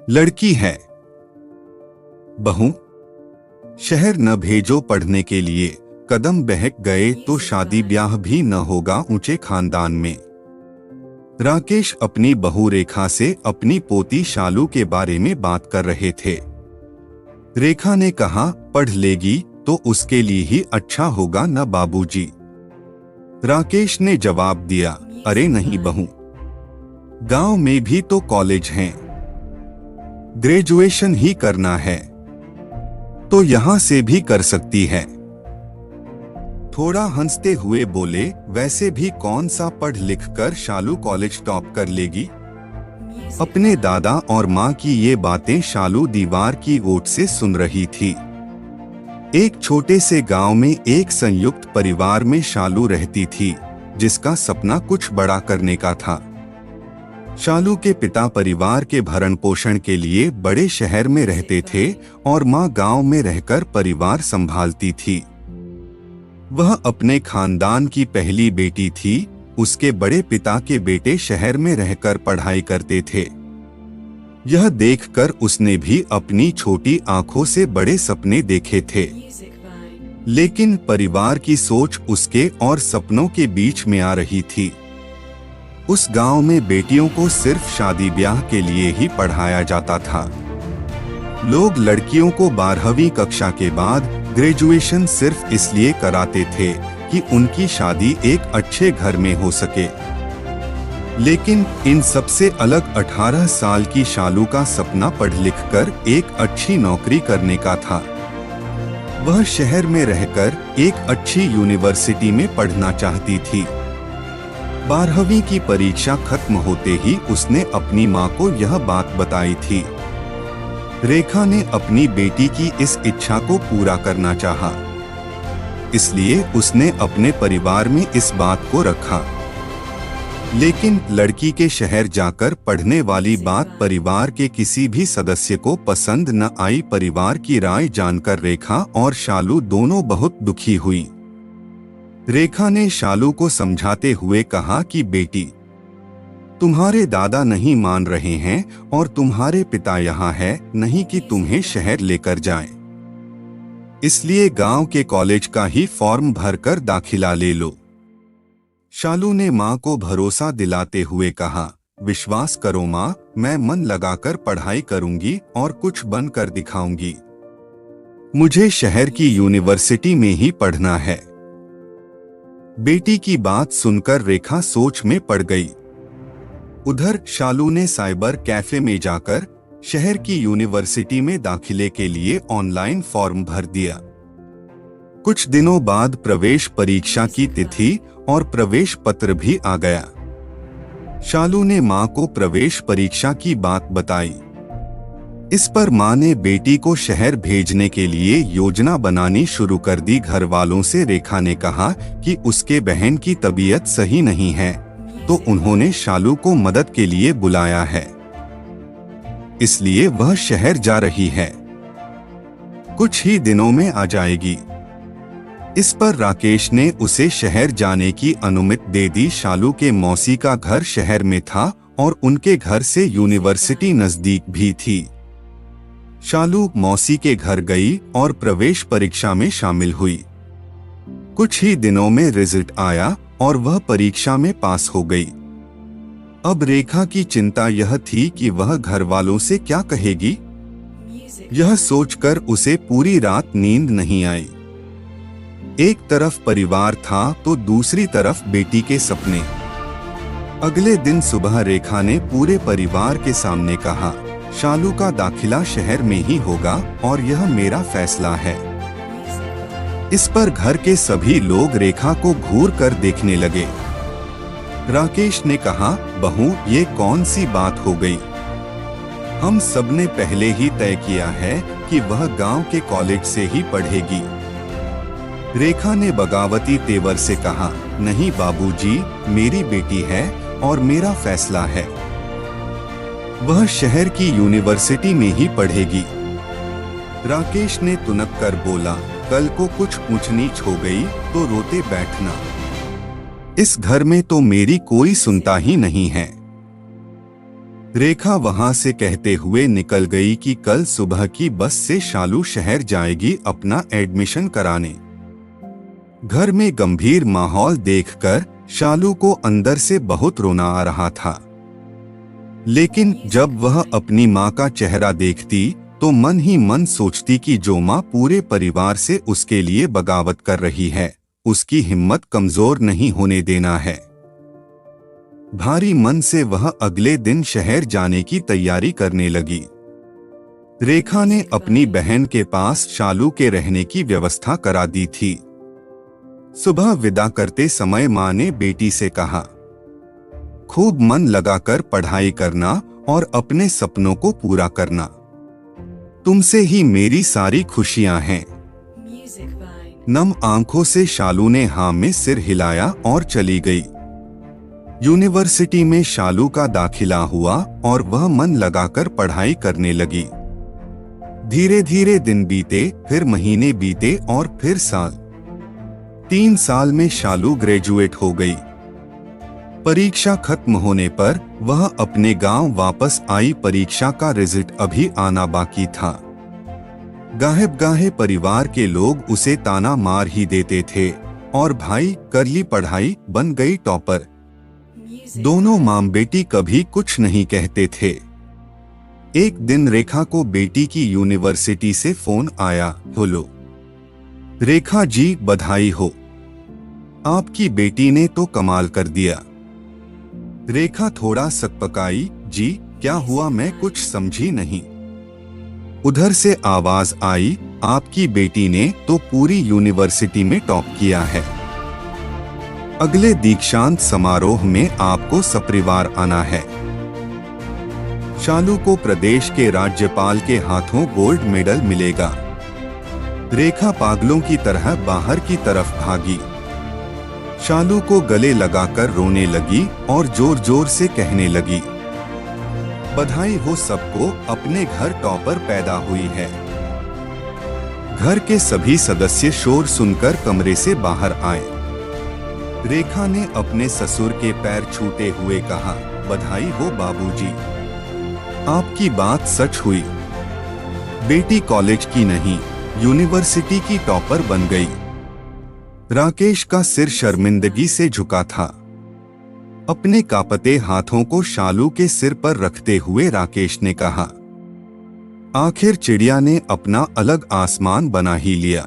लड़की है। बहू, शहर न भेजो पढ़ने के लिए, कदम बहक गए तो शादी ब्याह भी न होगा ऊंचे खानदान में। राकेश अपनी बहू रेखा से अपनी पोती शालू के बारे में बात कर रहे थे। रेखा ने कहा, पढ़ लेगी तो उसके लिए ही अच्छा होगा न बाबूजी। राकेश ने जवाब दिया, अरे नहीं बहू, गांव में भी तो कॉलेज हैं, ग्रेजुएशन ही करना है तो यहां से भी कर सकती है। थोड़ा हंसते हुए बोले, वैसे भी कौन सा पढ़ लिख कर शालू कॉलेज टॉप कर लेगी। अपने दादा और माँ की ये बातें शालू दीवार की ओट से सुन रही थी। एक छोटे से गांव में एक संयुक्त परिवार में शालू रहती थी, जिसका सपना कुछ बड़ा करने का था। शालू के पिता परिवार के भरण पोषण के लिए बड़े शहर में रहते थे और माँ गांव में रहकर परिवार संभालती थी। वह अपने खानदान की पहली बेटी थी। उसके बड़े पिता के बेटे शहर में रहकर पढ़ाई करते थे। यह देखकर उसने भी अपनी छोटी आंखों से बड़े सपने देखे थे, लेकिन परिवार की सोच उसके और सपनों के बीच में आ रही थी। उस गांव में बेटियों को सिर्फ शादी ब्याह के लिए ही पढ़ाया जाता था। लोग लड़कियों को 12वीं कक्षा के बाद ग्रेजुएशन सिर्फ इसलिए कराते थे कि उनकी शादी एक अच्छे घर में हो सके। लेकिन इन सबसे अलग 18 साल की शालू का सपना पढ़ लिख कर एक अच्छी नौकरी करने का था। वह शहर में रहकर एक अच्छी यूनिवर्सिटी में पढ़ना चाहती थी। 12वीं की परीक्षा खत्म होते ही उसने अपनी माँ को यह बात बताई थी। रेखा ने अपनी बेटी की इस इच्छा को पूरा करना चाहा, इसलिए उसने अपने परिवार में इस बात को रखा। लेकिन लड़की के शहर जाकर पढ़ने वाली बात परिवार के किसी भी सदस्य को पसंद न आई। परिवार की राय जानकर रेखा और शालू दोनों बहुत दुखी हुई। रेखा ने शालू को समझाते हुए कहा कि बेटी, तुम्हारे दादा नहीं मान रहे हैं और तुम्हारे पिता यहाँ है नहीं कि तुम्हें शहर लेकर जाएं। इसलिए गांव के कॉलेज का ही फॉर्म भरकर दाखिला ले लो। शालू ने माँ को भरोसा दिलाते हुए कहा, विश्वास करो माँ, मैं मन लगाकर पढ़ाई करूंगी और कुछ बनकर दिखाऊंगी। मुझे शहर की यूनिवर्सिटी में ही पढ़ना है। बेटी की बात सुनकर रेखा सोच में पड़ गई। उधर शालू ने साइबर कैफे में जाकर शहर की यूनिवर्सिटी में दाखिले के लिए ऑनलाइन फॉर्म भर दिया। कुछ दिनों बाद प्रवेश परीक्षा की तिथि और प्रवेश पत्र भी आ गया। शालू ने माँ को प्रवेश परीक्षा की बात बताई। इस पर माँ ने बेटी को शहर भेजने के लिए योजना बनानी शुरू कर दी। घर वालों से रेखा ने कहा कि उसके बहन की तबीयत सही नहीं है, तो उन्होंने शालू को मदद के लिए बुलाया है, इसलिए वह शहर जा रही है। कुछ ही दिनों में आ जाएगी। इस पर राकेश ने उसे शहर जाने की अनुमति दे दी। शालू के मौसी का घर शहर में था और उनके घर से यूनिवर्सिटी नजदीक भी थी। शालू मौसी के घर गई और प्रवेश परीक्षा में शामिल हुई। कुछ ही दिनों में रिजल्ट आया और वह परीक्षा में पास हो गई। अब रेखा की चिंता यह थी कि वह घर वालों से क्या कहेगी। यह सोचकर उसे पूरी रात नींद नहीं आई। एक तरफ परिवार था तो दूसरी तरफ बेटी के सपने। अगले दिन सुबह रेखा ने पूरे परिवार के सामने कहा, शालू का दाखिला शहर में ही होगा और यह मेरा फैसला है। इस पर घर के सभी लोग रेखा को घूर कर देखने लगे। राकेश ने कहा, बहू, ये कौन सी बात हो गई? हम सबने पहले ही तय किया है कि वह गांव के कॉलेज से ही पढ़ेगी। रेखा ने बगावती तेवर से कहा, नहीं बाबूजी, मेरी बेटी है और मेरा फैसला है। वह शहर की यूनिवर्सिटी में ही पढ़ेगी। राकेश ने तुनक कर बोला, कल को कुछ ऊंच नीच हो गई तो रोते बैठना। इस घर में तो मेरी कोई सुनता ही नहीं है। रेखा वहां से कहते हुए निकल गई कि कल सुबह की बस से शालू शहर जाएगी अपना एडमिशन कराने। घर में गंभीर माहौल देखकर शालू को अंदर से बहुत रोना आ रहा था, लेकिन जब वह अपनी माँ का चेहरा देखती तो मन ही मन सोचती कि जो माँ पूरे परिवार से उसके लिए बगावत कर रही है, उसकी हिम्मत कमजोर नहीं होने देना है। भारी मन से वह अगले दिन शहर जाने की तैयारी करने लगी। रेखा ने अपनी बहन के पास शालू के रहने की व्यवस्था करा दी थी। सुबह विदा करते समय माँ ने बेटी से कहा, खूब मन लगाकर पढ़ाई करना और अपने सपनों को पूरा करना। तुमसे ही मेरी सारी खुशियां हैं। नम आंखों से शालू ने हाँ में सिर हिलाया और चली गई। यूनिवर्सिटी में शालू का दाखिला हुआ और वह मन लगाकर पढ़ाई करने लगी। धीरे धीरे दिन बीते, फिर महीने बीते और फिर साल। 3 साल में शालू ग्रेजुएट हो गई। परीक्षा खत्म होने पर वह अपने गांव वापस आई। परीक्षा का रिजल्ट अभी आना बाकी था। गाहे परिवार के लोग उसे ताना मार ही देते थे और भाई कर ली पढ़ाई, बन गई टॉपर। दोनों मां बेटी कभी कुछ नहीं कहते थे। एक दिन रेखा को बेटी की यूनिवर्सिटी से फोन आया, बोलो रेखा जी बधाई हो, आपकी बेटी ने तो कमाल कर दिया। रेखा थोड़ा सकपकाई, जी क्या हुआ, मैं कुछ समझी नहीं। उधर से आवाज आई, आपकी बेटी ने तो पूरी यूनिवर्सिटी में टॉप किया है। अगले दीक्षांत समारोह में आपको सपरिवार आना है। शालू को प्रदेश के राज्यपाल के हाथों गोल्ड मेडल मिलेगा। रेखा पागलों की तरह बाहर की तरफ भागी। शालू को गले लगाकर रोने लगी और जोर जोर से कहने लगी, बधाई हो सबको, अपने घर टॉपर पैदा हुई है। घर के सभी सदस्य शोर सुनकर कमरे से बाहर आए। रेखा ने अपने ससुर के पैर छूते हुए कहा, बधाई हो बाबूजी, आपकी बात सच हुई। बेटी कॉलेज की नहीं, यूनिवर्सिटी की टॉपर बन गई। राकेश का सिर शर्मिंदगी से झुका था। अपने कांपते हाथों को शालू के सिर पर रखते हुए राकेश ने कहा, आखिर चिड़िया ने अपना अलग आसमान बना ही लिया।